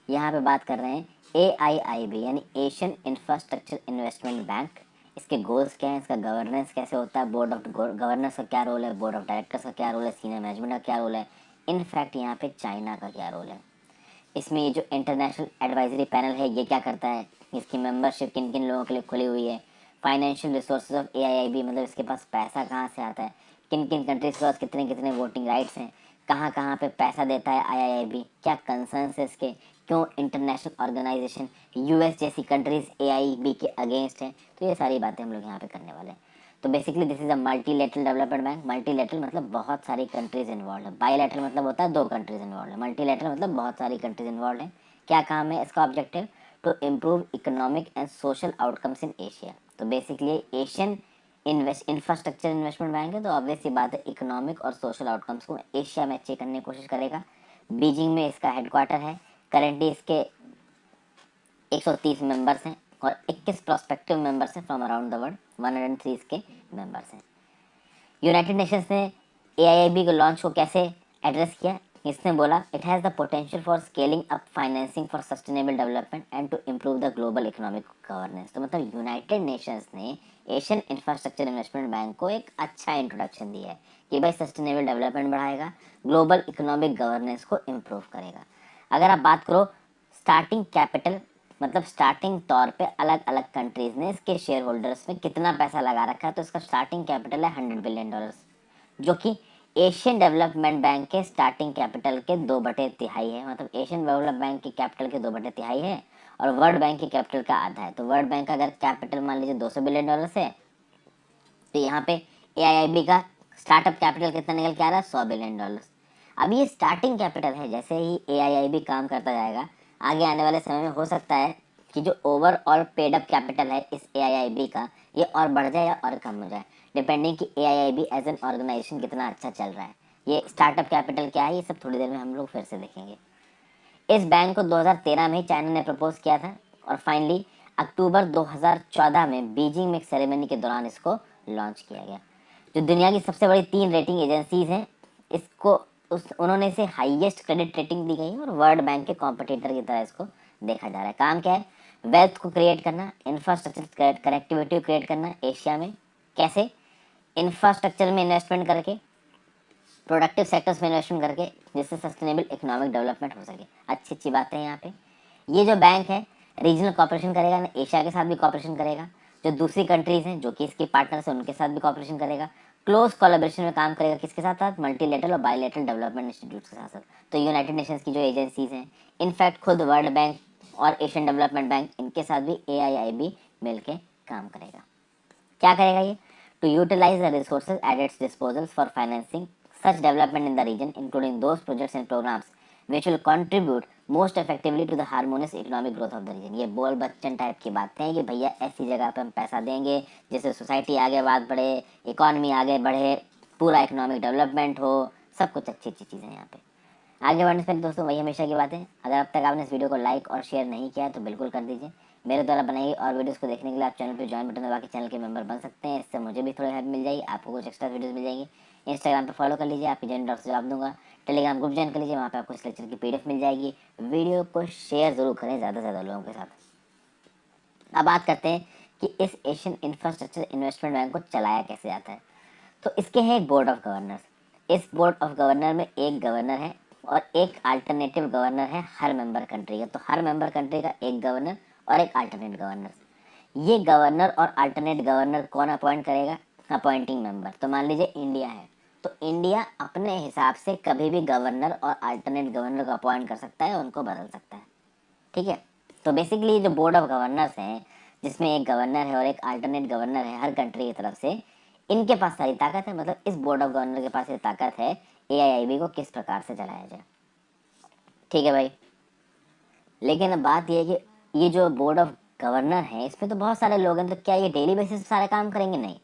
यहाँ पे बात कर रहे हैं AIIB यानी एशियन इंफ्रास्ट्रक्चर इन्वेस्टमेंट बैंक। इसके गोल्स क्या हैं, इसका गवर्नेंस कैसे होता है, बोर्ड ऑफ गवर्नर्स का क्या रोल है, बोर्ड ऑफ डायरेक्टर्स का क्या रोल है, सीनियर मैनेजमेंट का क्या रोल है, इनफैक्ट यहाँ पे चाइना का क्या रोल है। इसमें ये जो इंटरनेशनल एडवाइजरी पैनल है ये क्या करता है, इसकी मेंबरशिप किन किन लोगों के लिए खुली हुई है, फाइनेंशियल रिसोर्सेज ऑफ AIIB मतलब इसके पास पैसा कहाँ से आता है, किन किन कंट्रीज के पास कितने कितने वोटिंग राइट्स हैं, कहाँ कहाँ पे पैसा देता है IIIB, क्या कंसर्न्स है इसके, क्यों इंटरनेशनल ऑर्गेनाइजेशन US जैसी कंट्रीज AIIB के अगेंस्ट है। तो ये सारी बातें हम लोग यहाँ पे करने वाले हैं। तो basically this is a multilateral development bank. Multilateral मतलब बहुत सारी कंट्रीज इन्वॉल्व है, बाईलेटरल मतलब होता है 2 कंट्रीज इन्वॉल्व है, मल्टीलेटरल मतलब बहुत सारी कंट्रीज इन्वॉल्व है। क्या काम है इसका objective, to improve economic and social outcomes in Asia. तो basically Asian infrastructure investment bank है, तो ऑब्वियस सी बात है इकोनॉमिक और सोशल आउटकम्स को एशिया में अच्छे करने की कोशिश करेगा। बीजिंग में इसका हेडक्वार्टर है। करेंटली इसके 130 मेंबर्स हैं और 21 प्रोस्पेक्टिव मेंबर्स हैं फ्रॉम अराउंड द वर्ल्ड, 103 इसके मेंबर्स हैं। यूनाइटेड नेशंस ने AIIB के लॉन्च को कैसे एड्रेस किया, इसने बोला it has the potential for scaling up financing for sustainable development and to improve the global economic governance. तो मतलब यूनाइटेड नेशंस ने एशियन इंफ्रास्ट्रक्चर इन्वेस्टमेंट बैंक को एक अच्छा इंट्रोडक्शन दिया है कि भाई सस्टेनेबल डेवलपमेंट बढ़ाएगा, ग्लोबल इकोनॉमिक गवर्नेंस को इम्प्रूव करेगा। अगर आप बात करो स्टार्टिंग कैपिटल मतलब स्टार्टिंग तौर पे अलग अलग कंट्रीज ने इसके शेयर होल्डर्स में कितना पैसा लगा रखा है, तो इसका स्टार्टिंग कैपिटल है $100 बिलियन, जो कि एशियन डेवलपमेंट बैंक के स्टार्टिंग कैपिटल के 2/3 है। मतलब एशियन डेवलपमेंट बैंक के कैपिटल के 2/3 है और वर्ल्ड बैंक के कैपिटल का आधा है। तो वर्ल्ड बैंक का अगर कैपिटल मान लीजिए $200 बिलियन है, तो यहाँ पे AIIB का स्टार्टअप कैपिटल कितना निकल के आ रहा है, $100 बिलियन। अब ये स्टार्टिंग कैपिटल है, जैसे ही AIIB काम करता जाएगा आगे आने वाले समय में हो सकता है कि जो ओवरऑल पेड अप कैपिटल है इस AIIB का ये और बढ़ जाए या और कम हो जाए, डिपेंडिंग कि AIIB एज एन ऑर्गेनाइजेशन कितना अच्छा चल रहा है। ये स्टार्टअप कैपिटल क्या है ये सब थोड़ी देर में हम लोग फिर से देखेंगे। इस बैंक को 2013 में चाइना ने प्रपोज किया था और फाइनली अक्टूबर 2014 में बीजिंग में एक सेरेमनी के दौरान इसको लॉन्च किया गया। जो दुनिया की सबसे बड़ी 3 रेटिंग एजेंसीज हैं इसको उन्होंने इसे हाईएस्ट क्रेडिट रेटिंग दी गई है और वर्ल्ड बैंक के कॉम्पिटिटर की तरह इसको देखा जा रहा है। काम क्या है, वेल्थ को क्रिएट करना, इंफ्रास्ट्रक्चर कनेक्टिविटी क्रिएट करना एशिया में। कैसे, इंफ्रास्ट्रक्चर में इन्वेस्टमेंट करके, प्रोडक्टिव सेक्टर्स में इन्वेस्टमेंट करके, जिससे सस्टेनेबल इकोनॉमिक डेवलपमेंट हो सके। अच्छी अच्छी बातें हैं यहाँ पे। ये जो बैंक है रीजनल कॉपरेशन करेगा ना, एशिया के साथ भी कॉपरेशन करेगा, जो दूसरी कंट्रीज हैं जो कि इसके पार्टनर्स हैं उनके साथ भी कॉपरेशन करेगा, क्लोज कोलैबोरेशन में काम करेगा किसके साथ साथ, मल्टीलेटरल और बायलेटरल डेवलपमेंट इंस्टीट्यूट्स के साथ साथ। तो यूनाइटेड नेशंस की जो एजेंसीज हैं, इनफैक्ट खुद वर्ल्ड बैंक और एशियन डेवलपमेंट बैंक, इनके साथ भी AIIB मिलके काम करेगा। क्या करेगा ये, to utilise the resources at its disposal for financing such development in the region including those projects and programmes which will contribute most effectively to the harmonious economic growth of the region। ये बोल Bachchan type की बातें हैं कि भैया ऐसी जगह पे हम पैसा देंगे जिससे सोसाइटी आगे बात बढ़े, इकोनॉमी आगे बढ़े, पूरा इकोनॉमिक डेवलपमेंट हो, सब कुछ अच्छी अच्छी चीज़ें यहाँ पे। आगे बढ़ने से पहले दोस्तों वही हमेशा की बात है, अगर अब तक आपने इस वीडियो को लाइक और शेयर नहीं किया है तो बिल्कुल कर दीजिए। मेरे द्वारा बनाई गई और वीडियोस को देखने के लिए आप चैनल पे ज्वाइन बटन दबा के चैनल के मेंबर बन सकते हैं। इससे मुझे भी थोड़ी हेल्प मिल जाएगी, आपको कुछ एक्स्ट्रा वीडियोस मिल जाएंगी। इंस्टाग्राम पे फॉलो कर लीजिए, आपकी जॉइन डॉट से जवाब दूंगा। टेलीग्राम ग्रुप ज्वाइन कर लीजिए, वहाँ पे आपको इस लेक्चर की PDF मिल जाएगी। वीडियो को शेयर जरूर करें ज़्यादा से ज़्यादा लोगों के साथ। अब बात करते हैं कि इस एशियन इंफ्रास्ट्रक्चर इन्वेस्टमेंट बैंक को चलाया कैसे जाता है। तो इसके हैं एक बोर्ड ऑफ गवर्नर्स। इस बोर्ड ऑफ गवर्नर में एक गवर्नर है और एक अल्टरनेटिव गवर्नर है हर मेंबर कंट्री का। तो हर मेंबर कंट्री का एक गवर्नर और एक अल्टरनेट गवर्नर। ये गवर्नर और अल्टरनेट गवर्नर कौन अपॉइंट करेगा, अपॉइंटिंग मेंबर। तो मान लीजिए इंडिया है, तो इंडिया अपने हिसाब से कभी भी गवर्नर और अल्टरनेट गवर्नर को अपॉइंट कर सकता है, उनको बदल सकता है। ठीक है, तो बेसिकली जो बोर्ड ऑफ गवर्नर्स हैं जिसमें एक गवर्नर है और एक अल्टरनेट गवर्नर है हर कंट्री की तरफ से, इनके पास सारी ताकत है। मतलब इस बोर्ड ऑफ गवर्नर के पास ये ताकत है AIIB को किस प्रकार से चलाया जाए। ठीक है भाई, लेकिन अब बात यह है कि ये जो बोर्ड ऑफ गवर्नर है इसमें तो बहुत सारे लोग हैं, तो क्या ये डेली बेसिस पे सारे काम करेंगे? नहीं,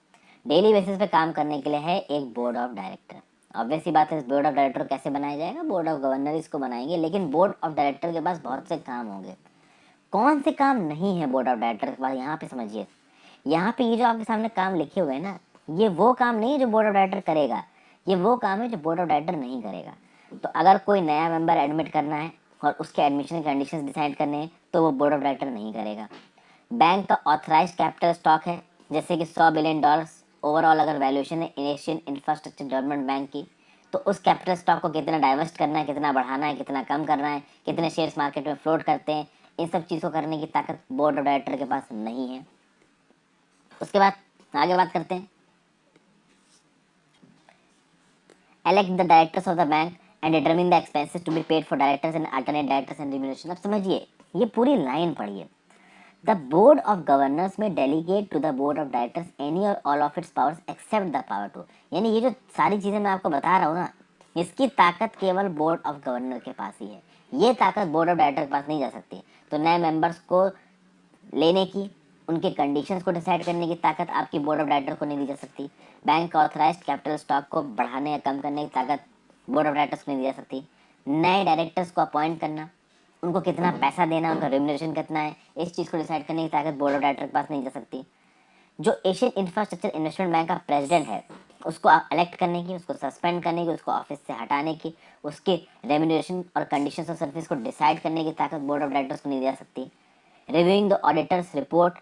डेली बेसिस पे काम करने के लिए है एक बोर्ड ऑफ डायरेक्टर। ऑब्वियस सी बात है, इस बोर्ड ऑफ डायरेक्टर कैसे बनाया जाएगा, बोर्ड ऑफ गवर्नर इसको बनाएंगे, लेकिन बोर्ड ऑफ डायरेक्टर के पास बहुत से काम होंगे। कौन से काम नहीं है बोर्ड ऑफ डायरेक्टर के पास, यहाँ पे समझिए। यहाँ पे ये जो आपके सामने काम लिखे हुए हैं ना, ये वो काम नहीं है जो बोर्ड ऑफ डायरेक्टर करेगा, ये वो काम है जो बोर्ड ऑफ डायरेक्टर नहीं करेगा। तो अगर कोई नया मेंबर एडमिट करना है और उसके एडमिशन कंडीशंस डिसाइड करने हैं तो वो बोर्ड ऑफ डायरेक्टर नहीं करेगा। बैंक का ऑथराइज कैपिटल स्टॉक है, जैसे कि $100 बिलियन ओवरऑल अगर वैल्यूएशन है एशियन इंफ्रास्ट्रक्चर डेवलपमेंट बैंक की, तो उस कैपिटल स्टॉक को कितना डाइवर्स्ट करना है, कितना बढ़ाना है, कितना कम करना है, कितने शेयर्स मार्केट में फ्लोट करते हैं, इन सब चीज़ों को करने की ताकत बोर्ड ऑफ डायरेक्टर के पास नहीं है। उसके बाद आगे बात करते हैं, elect the directors of the bank and determine the expenses to be paid for directors and alternate directors and remuneration। अब समझिए, ये पूरी लाइन पढ़िए। The board of governors may delegate to the board of directors any or all of its powers except the power to, यानी ये जो सारी चीजें मैं आपको बता रहा हूँ ना, इसकी ताकत केवल बोर्ड ऑफ गवर्नर के पास ही है। ये ताकत बोर्ड ऑफ डायरेक्टर के पास नहीं जा सकती। तो नए मेंबर्स को लेने की, उनके कंडीशंस को डिसाइड करने की ताकत आपकी बोर्ड ऑफ डायरेक्टर को नहीं दी जा सकती। बैंक का ऑथराइज्ड कैपिटल स्टॉक को बढ़ाने या कम करने की ताकत बोर्ड ऑफ डायरेक्टर्स को नहीं दी जा सकती। नए डायरेक्टर्स को अपॉइंट करना, उनको कितना पैसा देना, उनका रेम्युनरेशन कितना है, इस चीज़ को डिसाइड करने की ताकत बोर्ड ऑफ डायरेक्टर के पास नहीं जा सकती। जो एशियन इंफ्रास्ट्रक्चर इन्वेस्टमेंट बैंक का प्रेसिडेंट है, उसको इलेक्ट करने की, उसको सस्पेंड करने की, उसको ऑफिस से हटाने की, उसके रेम्युनरेशन और कंडीशंस ऑफ सर्विस को डिसाइड करने की ताकत बोर्ड ऑफ डायरेक्टर्स को नहीं दी जा सकती। रिव्यूइंग द ऑडिटर्स रिपोर्ट,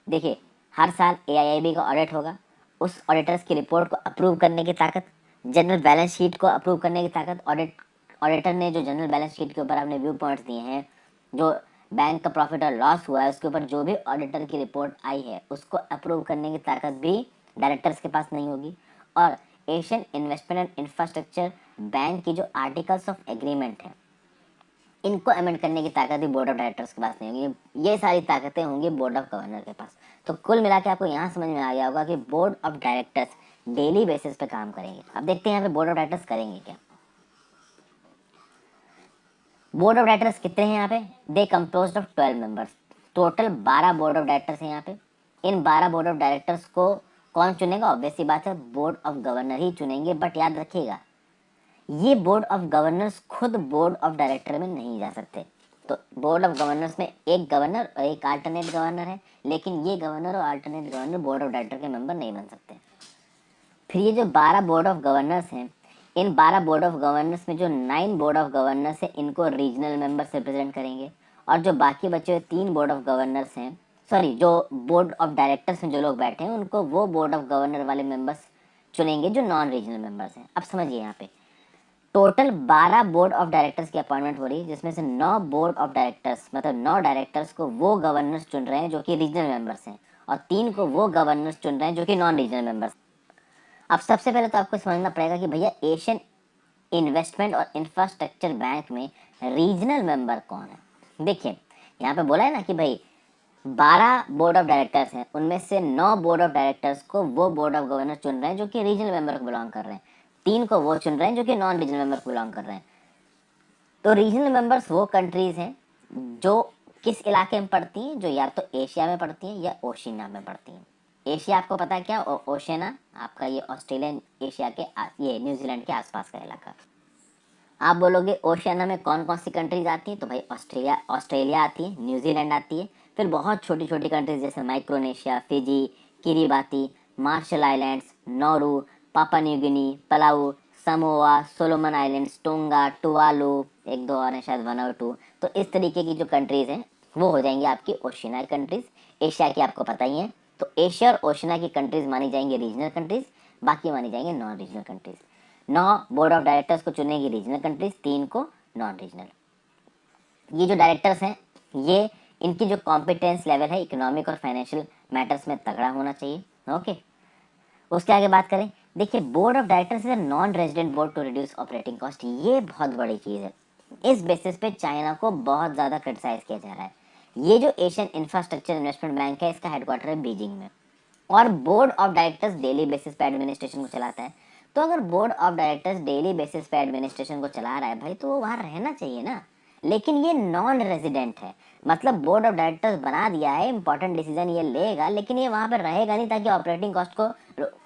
देखिए हर साल AIIB का ऑडिट होगा, उस ऑडिटर्स की रिपोर्ट को अप्रूव करने की ताकत, जनरल बैलेंस शीट को अप्रूव करने की ताकत, ऑडिटर ने जो जनरल बैलेंस शीट के ऊपर अपने व्यू पॉइंट्स दिए हैं, जो बैंक का प्रॉफिट और लॉस हुआ है उसके ऊपर जो भी ऑडिटर की रिपोर्ट आई है उसको अप्रूव करने की ताकत भी डायरेक्टर्स के पास नहीं होगी। और Asian investment and infrastructure bank की जो आर्टिकल्स ऑफ एग्रीमेंट है, इनको अमेंड करने की ताकत भी बोर्ड ऑफ डायरेक्टर्स के पास नहीं होगी। ये सारी ताकतें होंगी बोर्ड ऑफ गवर्नर के पास। तो कुल मिला के आपको यहाँ समझ में आ गया होगा कि board of directors daily basis पे काम करेंगे। अब देखते हैं यहाँ पे बोर्ड ऑफ डायरेक्टर्स करेंगे क्या। बोर्ड ऑफ डायरेक्टर्स कितने हैं यहाँ पे, they composed of 12 members. Total 12 board of directors हैं यहाँ पे। इन 12 बोर्ड ऑफ डायरेक्टर्स को कौन चुनेगा, ऑब्वियसली बात है बोर्ड ऑफ गवर्नर ही चुनेंगे। बट याद रखिएगा, ये बोर्ड ऑफ गवर्नर्स खुद बोर्ड ऑफ डायरेक्टर में नहीं जा सकते। तो बोर्ड ऑफ गवर्नर्स में एक गवर्नर और एक अल्टरनेट गवर्नर है, लेकिन ये गवर्नर और alternate governor board of director के मेंबर नहीं बन सकते। फिर ये जो 12 बोर्ड ऑफ गवर्नर्स हैं, इन 12 बोर्ड ऑफ गवर्नर्स में जो 9 बोर्ड ऑफ गवर्नर्स हैं, इनको रीजनल मेंबर्स रिप्रेजेंट करेंगे। और जो बाकी बचे हुए 3 बोर्ड ऑफ गवर्नर्स हैं, सॉरी जो बोर्ड ऑफ डायरेक्टर्स में जो लोग बैठे हैं, उनको वो बोर्ड ऑफ गवर्नर वाले मेंबर्स चुनेंगे जो नॉन रीजनल मेंबर्स हैं। अब समझिए यहाँ पे टोटल 12 बोर्ड ऑफ डायरेक्टर्स की अपॉइंटमेंट हो रही है, जिसमें से 9 बोर्ड ऑफ डायरेक्टर्स मतलब 9 डायरेक्टर्स को वो गवर्नर्स चुन रहे हैं जो कि रीजनल मेंबर्स हैं, और 3 को वो गवर्नर्स चुन रहे हैं जो कि नॉन रीजनल मेंबर्स। अब सबसे पहले तो आपको समझना पड़ेगा कि भैया एशियन इन्वेस्टमेंट और इंफ्रास्ट्रक्चर बैंक में रीजनल मेंबर कौन है। देखिए यहाँ पे बोला है ना कि भाई 12 बोर्ड ऑफ डायरेक्टर्स हैं, उनमें से 9 बोर्ड ऑफ डायरेक्टर्स को वो बोर्ड ऑफ गवर्नर चुन रहे हैं जो कि रीजनल मेंबर को बिलोंग कर रहे हैं, 3 को वो चुन रहे हैं जो कि नॉन रीजनल मेंबर को बिलोंग कर रहे हैं। तो रीजनल मेंबर्स वो कंट्रीज हैं जो किस इलाके में पड़ती हैं, जो या तो एशिया में पड़ती हैं या ओशिनिया में पड़ती हैं। एशिया आपको पता है क्या, ओशिनिया आपका ये ऑस्ट्रेलियन एशिया के ये न्यूजीलैंड के आसपास का इलाका। आप बोलोगे ओशियाना में कौन कौन सी कंट्रीज आती हैं, तो भाई ऑस्ट्रेलिया आती है, न्यूजीलैंड आती है, फिर बहुत छोटी छोटी कंट्रीज जैसे Micronesia, Fiji, Kiribati, Marshall Islands, Nauru, Papua New Guinea, Palau, Samoa, Solomon Islands, Tonga, Tuvalu, एक दो और हैं शायद 1 और 2। तो इस तरीके की जो कंट्रीज हैं वो हो जाएंगी आपकी ओशिनिया कंट्रीज। एशिया की आपको पता ही है, तो एशिया और ओशिनिया की कंट्रीज मानी जाएंगी रीजनल कंट्रीज, बाकी मानी जाएंगे non regional countries. 9 board of directors को चुनेगी रीजनल कंट्रीज, 3 को नॉन रीजनल। ये जो डायरेक्टर्स हैं, ये इनकी जो कॉम्पिटेंस लेवल है इकोनॉमिक और फाइनेंशियल मैटर्स में तगड़ा होना चाहिए। ओके, उसके आगे बात करें, देखिए board of directors is a non resident board to reduce operating cost. ये बहुत बड़ी चीज़ है, इस बेसिस पे चाइना को बहुत ज़्यादा क्रिटिसाइज किया जा रहा है। ये जो एशियन इंफ्रास्ट्रक्चर इन्वेस्टमेंट बैंक है, इसका हेडक्वार्टर है बीजिंग में, और board of directors daily basis पे एडमिनिस्ट्रेशन को चलाता है। तो अगर board of directors daily basis पे एडमिनिस्ट्रेशन को चला रहा है भाई, तो वो वहाँ रहना चाहिए ना। लेकिन ये नॉन रेजिडेंट है, मतलब बोर्ड ऑफ डायरेक्टर्स बना दिया है, इंपॉर्टेंट डिसीजन ये लेगा, लेकिन ये वहाँ पर रहेगा नहीं ताकि ऑपरेटिंग कॉस्ट को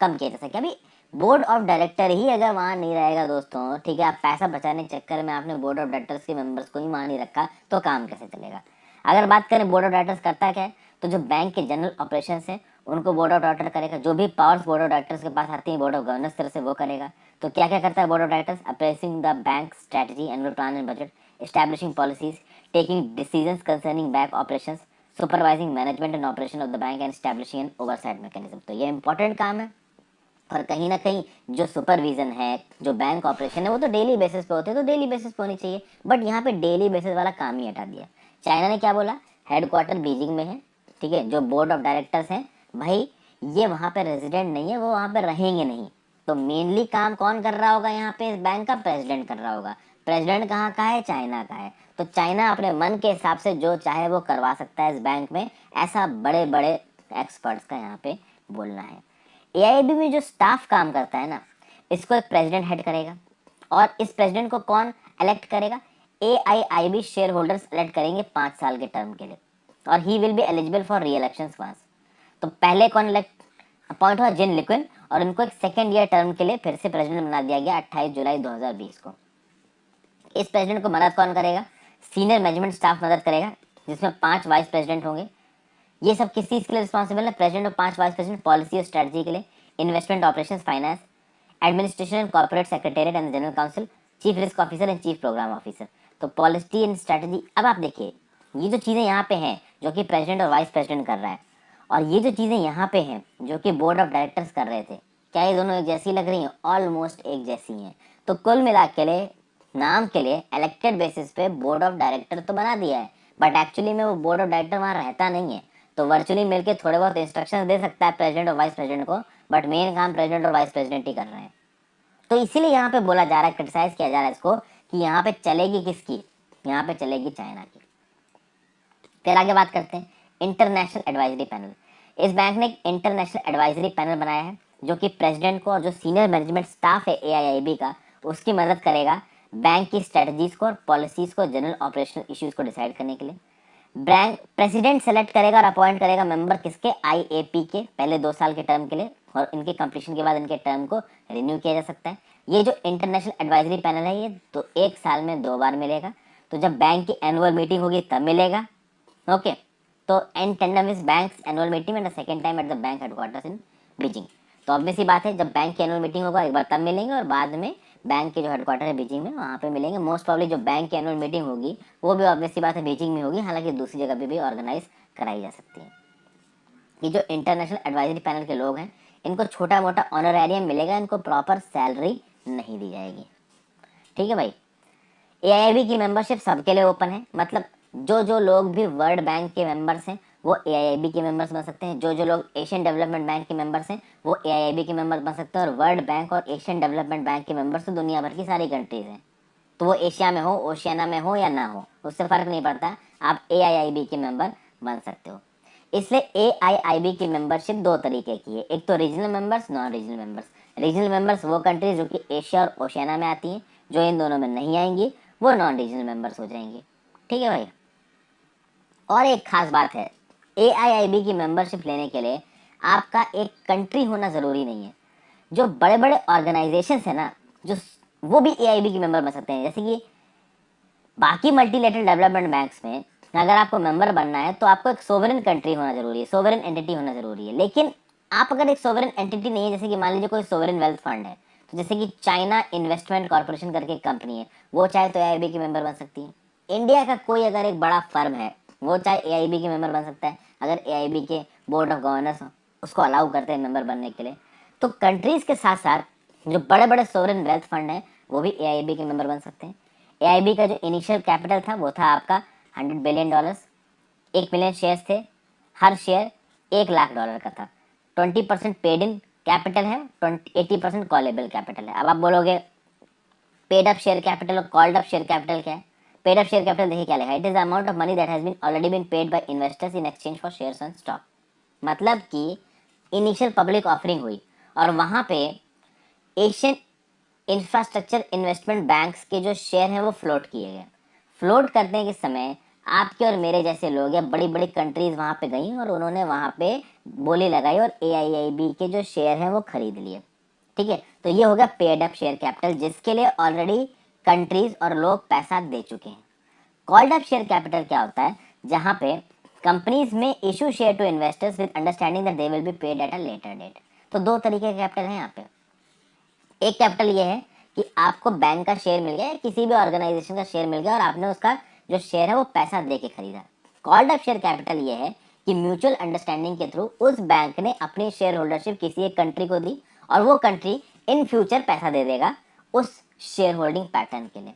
कम किया जा सके। अभी बोर्ड ऑफ डायरेक्टर ही अगर वहाँ नहीं रहेगा दोस्तों, ठीक है, आप पैसा बचाने के चक्कर में आपने बोर्ड ऑफ डायरेक्टर्स के मेंबर्स को ही वहाँ नहीं रखा, तो काम कैसे चलेगा। अगर बात करें बोर्ड ऑफ डायरेक्टर्स करता क्या है, तो जो बैंक के जनरल ऑपरेशन है उनको बोर्ड ऑफ डायरेक्टर करेगा, जो भी पावर्स बोर्ड ऑफ डायरेक्टर्स के पास आती हैं बोर्ड ऑफ गवर्नर्स तरफ से वो करेगा। तो क्या क्या करता है board of directors, appraising the bank strategy, annual plan and budget, establishing policies, taking decisions concerning bank operations, supervising management and operation of the bank and establishing an oversight mechanism। तो ये इंपॉर्टेंट काम है। और कहीं ना कहीं जो supervision है, जो बैंक ऑपरेशन है, वो तो डेली बेसिस पे होते हैं, तो डेली बेसिस पे होनी चाहिए। बट यहाँ पे डेली बेसिस वाला काम ही हटा दिया। चाइना ने क्या बोला, हेडक्वार्टर बीजिंग में है, ठीक है, जो बोर्ड ऑफ डायरेक्टर्स हैं भाई ये वहाँ पे रेजिडेंट नहीं है, वो वहाँ पे रहेंगे नहीं। तो मेनली काम कौन कर रहा होगा यहाँ पे, इस बैंक का प्रेसिडेंट कर रहा होगा। प्रेसिडेंट कहाँ का है, चाइना का है। तो चाइना अपने मन के हिसाब से जो चाहे वो करवा सकता है इस बैंक में, ऐसा बड़े बड़े एक्सपर्ट्स का यहाँ पे बोलना है। एआईबी में जो स्टाफ काम करता है ना, इसको एक प्रेसिडेंट हेड करेगा, और इस प्रेसिडेंट को कौन इलेक्ट करेगा, एआईआईबी शेयर होल्डर्स इलेक्ट करेंगे 5 साल के टर्म के लिए, और he will be eligible for reelection once. तो पहले कौन इलेक्ट अपॉइंट हुआ, जिन लिक्विन, और उनको एक सेकेंड ईयर टर्म के लिए फिर से प्रेसिडेंट बना दिया गया 28 जुलाई 2020 को। इस प्रेसिडेंट को मदद कौन करेगा, सीनियर मैनेजमेंट स्टाफ मदद करेगा, जिसमें 5 वाइस प्रेसिडेंट होंगे। ये सब किस चीज़ के लिए रिस्पॉन्सिबल है, प्रेसिडेंट और 5 वाइस प्रेसिडेंट पॉलिसी और स्ट्रेटजी के लिए, investment operations, finance, administration and corporate secretariat and general counsel, chief risk officer and chief programme officer. तो पॉलिसी एंड स्ट्रेटजी। अब आप देखिए ये जो चीज़ें यहाँ पे हैं जो कि प्रेसिडेंट और वाइस प्रेसिडेंट कर रहा है, और ये जो चीज़ें यहाँ पे हैं जो कि बोर्ड ऑफ डायरेक्टर्स कर रहे थे, क्या ये दोनों एक जैसी लग रही हैं, ऑलमोस्ट एक जैसी हैं। तो कुल मिला के लिए नाम के लिए इलेक्टेड बेसिस पे बोर्ड ऑफ डायरेक्टर तो बना दिया है, बट एक्चुअली में वो बोर्ड ऑफ डायरेक्टर वहाँ रहता नहीं है। तो वर्चुअली मिलके थोड़े बहुत इंस्ट्रक्शंस दे सकता है प्रेसिडेंट और वाइस प्रेसिडेंट को, बट मेन काम प्रेसिडेंट और वाइस प्रेसिडेंट ही कर रहे हैं। तो इसीलिए यहाँ पे बोला जा रहा है, क्रिटिसाइज किया जा रहा है इसको, कि यहाँ पे चलेगी किसकी, यहाँ पे चलेगी चाइना की। फिर आगे बात करते हैं इंटरनेशनल एडवाइजरी पैनल। इस बैंक ने एक इंटरनेशनल एडवाइजरी पैनल बनाया है जो कि प्रेसिडेंट को और जो सीनियर मैनेजमेंट स्टाफ है एआईआईबी का, उसकी मदद करेगा बैंक की स्ट्रेटजीज को और पॉलिसीज को, जनरल ऑपरेशनल इश्यूज को डिसाइड करने के लिए। बैंक प्रेसिडेंट सेलेक्ट करेगा और अपॉइंट करेगा मेंबर किसके, आईएपी के, पहले 2 साल के टर्म के लिए, और इनके कंप्लीशन के बाद इनके टर्म को रिन्यू किया जा सकता है। ये जो इंटरनेशनल एडवाइजरी पैनल है, ये तो 1 साल में 2 बार मिलेगा। तो जब बैंक की एनुअल मीटिंग होगी तब मिलेगा, ओके। तो in tandem is bank's annual meeting and the second time at the bank headquarters in Beijing. तो ऑब्वियस सी बात है, जब बैंक की एनुअल मीटिंग होगा एक बार तब मिलेंगे, और बाद में बैंक के जो हेडक्वार्टर है बीजिंग में वहाँ पे मिलेंगे। मोस्ट प्रॉब्ली जो बैंक की एनुअल मीटिंग होगी वो भी ऑब्वियस सी बात है बीजिंग में होगी, हालांकि दूसरी जगह पे भी ऑर्गेनाइज कराई जा सकती है। ये जो इंटरनेशनल एडवाइजरी पैनल के लोग हैं, इनको छोटा मोटा ऑनरेरियम मिलेगा, इनको प्रॉपर सैलरी नहीं दी जाएगी, ठीक है भाई। एआईबी की मेंबरशिप सबके लिए ओपन है, मतलब जो जो लोग भी वर्ल्ड बैंक के मेंबर्स हैं वो एआईबी के मेंबर्स बन सकते हैं, जो जो लोग एशियन डेवलपमेंट बैंक के मेंबर्स हैं वो एआईबी के मेंबर बन सकते हैं। और वर्ल्ड बैंक और एशियन डेवलपमेंट बैंक के मेंबर्स तो दुनिया भर की सारी कंट्रीज हैं, तो वो एशिया में हो, ओशियाना में हो या ना हो, उससे फ़र्क नहीं पड़ता, आप एआईआईबी के मेंबर बन सकते हो। इसलिए एआईआईबी की मेंबरशिप 2 तरीके की है, एक तो regional members, non regional members. Regional members वो कंट्रीज जो कि एशिया और ओशियाना में आती हैं, जो इन दोनों में नहीं आएंगी वो नॉन रीजनल मेंबर्स हो जाएंगे, ठीक है भाई। और एक खास बात है, एआईआईबी की मेंबरशिप लेने के लिए आपका एक कंट्री होना ज़रूरी नहीं है। जो बड़े बड़े ऑर्गेनाइजेशंस हैं ना, जो वो भी एआईबी की मेंबर बन सकते हैं। जैसे कि बाकी मल्टीलेटरल डेवलपमेंट बैंक्स में अगर आपको मेंबर बनना है तो आपको एक सोवरेन कंट्री होना जरूरी है, सोवरेन एंटिटी होना जरूरी है। लेकिन आप अगर एक सोवरेन एंटिटी नहीं है, जैसे कि मान लीजिए कोई सोवरेन वेल्थ फंड है, तो जैसे कि चाइना इन्वेस्टमेंट कॉर्पोरेशन करके एक कंपनी है, वो चाहे तो एआईबी की मेंबर बन सकती है। इंडिया का कोई अगर एक बड़ा फर्म है, वो चाहे एआईबी के मेंबर बन सकता है, अगर एआईबी के बोर्ड ऑफ गवर्नर्स उसको अलाउ करते हैं मेंबर बनने के लिए। तो कंट्रीज के साथ साथ जो बड़े बड़े सोवरेन वेल्थ फंड हैं वो भी एआईबी के मेंबर बन सकते हैं। एआईबी का जो इनिशियल कैपिटल था वो था आपका $100 बिलियन, 1 मिलियन शेयर्स थे, हर शेयर $1 लाख का था। 20% पेड इन कैपिटल है, 80% कॉलेबल कैपिटल है। अब आप बोलोगे पेड अप शेयर कैपिटल और कॉल्ड अप शेयर कैपिटल क्या है। पेड अप शेयर कैपिटल देखिए क्या लिखा है, it is the amount of money that has been already been paid by investors in exchange for shares on stock. मतलब कि initial public offering हुई और वहां पे एशियन इंफ्रास्ट्रक्चर इन्वेस्टमेंट बैंक्स के जो शेयर हैं वो फ्लोट किए गए। फ्लोट करने के समय आपके और मेरे जैसे लोग या बड़ी बड़ी कंट्रीज वहाँ पे गई और उन्होंने वहाँ पे बोली लगाई और एआईआईबी के जो शेयर हैं वो खरीद लिए, ठीक है। तो ये हो गया पेड अप शेयर कैपिटल, जिसके लिए ऑलरेडी कंट्रीज और लोग पैसा दे चुके हैं। कॉल्ड अप शेयर कैपिटल क्या होता है, जहाँ पे कंपनीज में issue share to investors with understanding that they will be paid at a later date. तो 2 तरीके के कैपिटल हैं यहाँ पे। एक कैपिटल ये है कि आपको बैंक का शेयर मिल गया या किसी भी ऑर्गेनाइजेशन का शेयर मिल गया और आपने उसका जो शेयर है वो पैसा दे के खरीदा। कॉल्ड अप शेयर कैपिटल ये है कि म्यूचुअल अंडरस्टैंडिंग के थ्रू उस बैंक ने अपनी शेयर होल्डरशिप किसी एक कंट्री को दी और वो कंट्री इन फ्यूचर पैसा दे देगा उस शेयर होल्डिंग पैटर्न के लिए।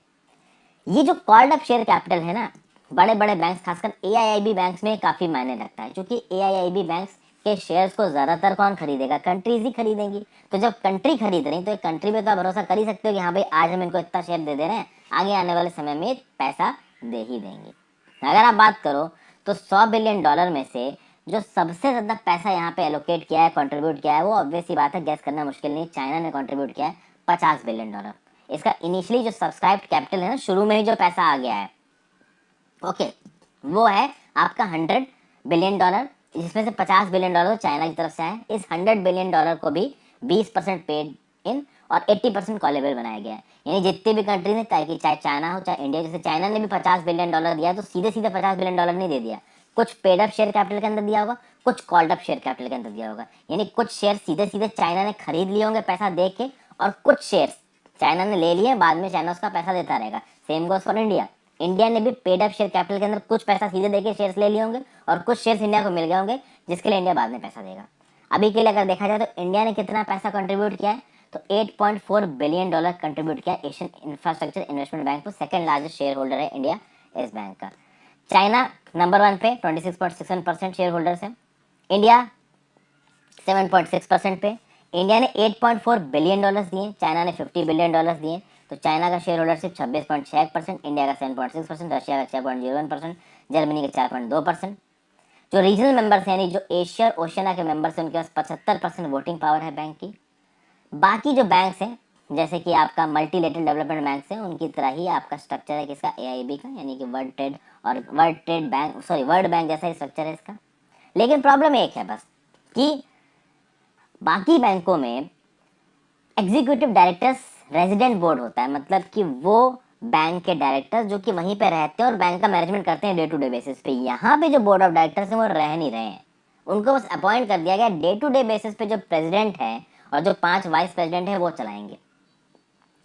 ये जो कॉल्ड अप शेयर कैपिटल है ना, बड़े बड़े बैंक्स खासकर एआईआईबी बैंक्स में काफी मायने रखता है, क्योंकि एआईआईबी बैंक्स के शेयर्स को ज्यादातर कौन खरीदेगा, कंट्रीज ही खरीदेंगी। तो जब कंट्री खरीद रही तो एक कंट्री पे तो आप भरोसा कर ही सकते हो कि हाँ भाई आज हम इनको इतना शेयर दे रहे हैं, आगे आने वाले समय में पैसा दे ही देंगे। अगर आप बात करो तो $100 बिलियन में से जो सबसे ज्यादा पैसा यहाँ पे एलोकेट किया है, कंट्रीब्यूट किया है, वो ऑब्वियस सी बात है, गैस करना मुश्किल नहीं, चाइना ने कंट्रीब्यूट किया है $50 बिलियन। इसका इनिशियली जो सब्सक्राइब्ड कैपिटल है ना, शुरू में ही जो पैसा आ गया है, ओके, वो है आपका $100 बिलियन, जिसमें से $50 बिलियन तो चाइना की तरफ से है। इस $100 बिलियन को भी 20% पेड इन और 80% कॉलेबल बनाया गया है। यानी जितने भी कंट्रीज हैं, चाहे चाइना हो चाहे इंडिया, जैसे चाइना ने भी $50 बिलियन दिया, तो सीधे सीधे $50 बिलियन नहीं दे दिया, कुछ पेड अप शेयर कैपिटल के अंदर दिया होगा, कुछ कॉल्ड अप शेयर कैपिटल के अंदर दिया होगा। यानी कुछ शेयर सीधे सीधे चाइना ने खरीद लिए होंगे पैसा दे के, और कुछ शेयर चाइना ने ले लिए, बाद में चाइना उसका पैसा देता रहेगा। Same goes for India, India ने भी पेड अप शेयर कैपिटल के अंदर कुछ पैसा सीधे देके शेयर्स ले लिए होंगे और कुछ शेयर्स इंडिया को मिल गए होंगे, जिसके लिए इंडिया बाद में पैसा देगा। अभी के लिए अगर देखा जाए तो इंडिया ने कितना पैसा कंट्रीब्यूट किया है, तो $8.4 बिलियन कंट्रीब्यूट किया एशियन इंफ्रास्ट्रक्चर इन्वेस्टमेंट बैंक को। सेकंड लार्जेस्ट शेयर होल्डर है इंडिया इस बैंक का। चाइना नंबर 1 पे 26.61% शेयर होल्डर्स है, इंडिया 7.6% पे। इंडिया ने $8.4 बिलियन दिए, चाइना ने $50 बिलियन दिए, तो चाइना का शेयर होल्डरशिप 26.6%, इंडिया का 7.6%, रशिया का 6.01%, जर्मनी का 4.2%। जो रीजनल मेंबर्स हैं, यानी जो एशिया और ओशियाना के मेंबर्स हैं, उनके पास 75% वोटिंग पावर है बैंक की। बाकी जो बैंक्स हैं, जैसे कि आपका मल्टीलेटरल डेवलपमेंट बैंक है, उनकी तरह ही आपका स्ट्रक्चर है किसका, एआईबी का, यानी कि वर्ल्ड बैंक जैसा ही स्ट्रक्चर है इसका। लेकिन प्रॉब्लम एक है बस कि बाकी बैंकों में एग्जीक्यूटिव डायरेक्टर्स रेजिडेंट बोर्ड होता है, मतलब कि वो बैंक के डायरेक्टर्स जो कि वहीं पे रहते हैं और बैंक का मैनेजमेंट करते हैं डे टू डे बेसिस पे। यहाँ पे जो बोर्ड ऑफ डायरेक्टर्स हैं वो रह नहीं रहे हैं, उनको बस अपॉइंट कर दिया गया डे टू डे बेसिस पे। जो प्रेसिडेंट है और जो 5 वाइस प्रेसिडेंट है वो चलाएंगे।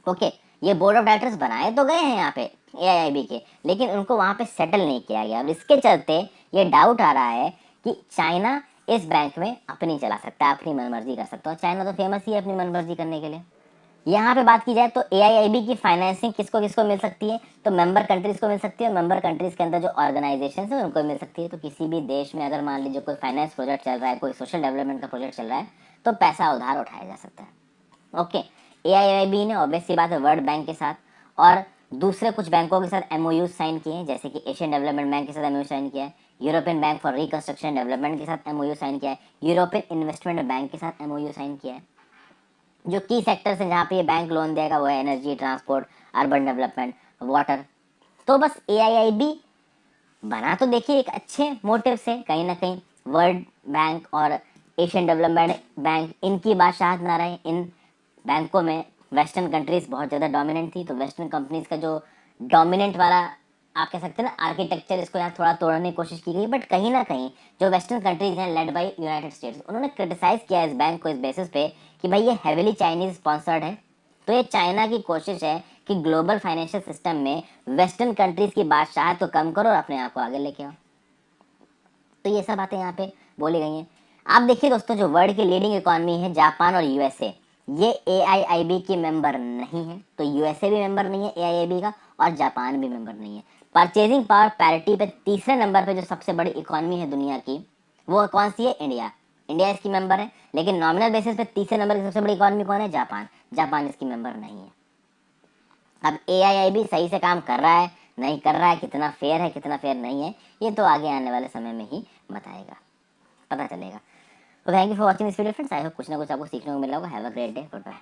ओके, ये बोर्ड ऑफ डायरेक्टर्स बनाए तो गए हैं यहाँ पे एआईआईबी के, लेकिन उनको वहाँ पे सेटल नहीं किया गया, और इसके चलते ये डाउट आ रहा है कि चाइना इस बैंक में अपनी चला सकता है, अपनी मनमर्जी कर सकता है। और चाइना तो फेमस ही है अपनी मनमर्जी करने के लिए। यहाँ पे बात की जाए तो एआईआईबी की फाइनेंसिंग किसको किसको मिल सकती है, तो मेंबर कंट्रीज को मिल सकती है, और मेंबर कंट्रीज के अंदर जो ऑर्गेनाइजेशन है उनको मिल सकती है। तो किसी भी देश में अगर मान लीजिए कोई फाइनेंस प्रोजेक्ट चल रहा है, कोई सोशल डेवलपमेंट का प्रोजेक्ट चल रहा है, तो पैसा उधार उठाया जा सकता है। ओके, एआईआईबी ने ऑब्वियस सी बात है वर्ल्ड बैंक के साथ और दूसरे कुछ बैंकों के साथ एमओयू साइन किए हैं, जैसे कि एशियन डेवलपमेंट बैंक के साथ एमओयू साइन किया है, European bank for reconstruction development के साथ एमओयू साइन किया है, यूरोपियन इन्वेस्टमेंट बैंक के साथ एमओयू साइन किया है। जो की सेक्टर्स हैं जहाँ पे ये बैंक लोन देगा वो है energy, transport, urban development, water. तो बस एआईआईबी बना तो देखिए एक अच्छे मोटिव से, कहीं ना कहीं वर्ल्ड बैंक और एशियन डेवलपमेंट बैंक इनकी बादशाहत ना रहे। इन बैंकों में वेस्टर्न कंट्रीज बहुत ज़्यादा डोमिनेंट थी, तो वेस्टर्न कंपनीज का जो डोमिनेंट वाला आप कह सकते हैं ना आर्किटेक्चर, इसको यहाँ थोड़ा तोड़ने की कोशिश की गई। बट कहीं ना कहीं जो वेस्टर्न कंट्रीज हैं लेड बाय यूनाइटेड स्टेट्स, उन्होंने क्रिटिसाइज किया इस बैंक को इस बेसिस पे कि भाई ये हेविली चाइनीज स्पॉन्सर्ड है। तो ये चाइना की कोशिश है कि ग्लोबल फाइनेंशियल सिस्टम में वेस्टर्न कंट्रीज की बादशाहत को कम करो और अपने आप को आगे लेके आओ। तो ये सब बातें यहाँ पे बोली गई हैं। आप देखिए दोस्तों, जो वर्ल्ड की लीडिंग इकोनॉमी है जापान और यूएसए, ये एआईआईबी की मेंबर नहीं है। तो यूएसए भी मेंबर नहीं है एआईआईबी का और जापान भी मेंबर नहीं है। परचेजिंग पावर पैरिटी पे तीसरे नंबर पे जो सबसे बड़ी इकोनॉमी है दुनिया की, वो कौन सी है, इंडिया। इंडिया इसकी मेंबर है, लेकिन नॉमिनल बेसिस पे तीसरे नंबर की सबसे बड़ी इकोनॉमी कौन है, जापान। जापान इसकी मेंबर नहीं है। अब एआईआईबी सही से काम कर रहा है नहीं कर रहा है, कितना फेयर है कितना फेयर नहीं है, ये तो आगे आने वाले समय में ही बताएगा, पता चलेगा। तो thank you for watching this video friends. I hope कुछ ना कुछ आपको सीखने को मिला होगा। Have a great day, good bye.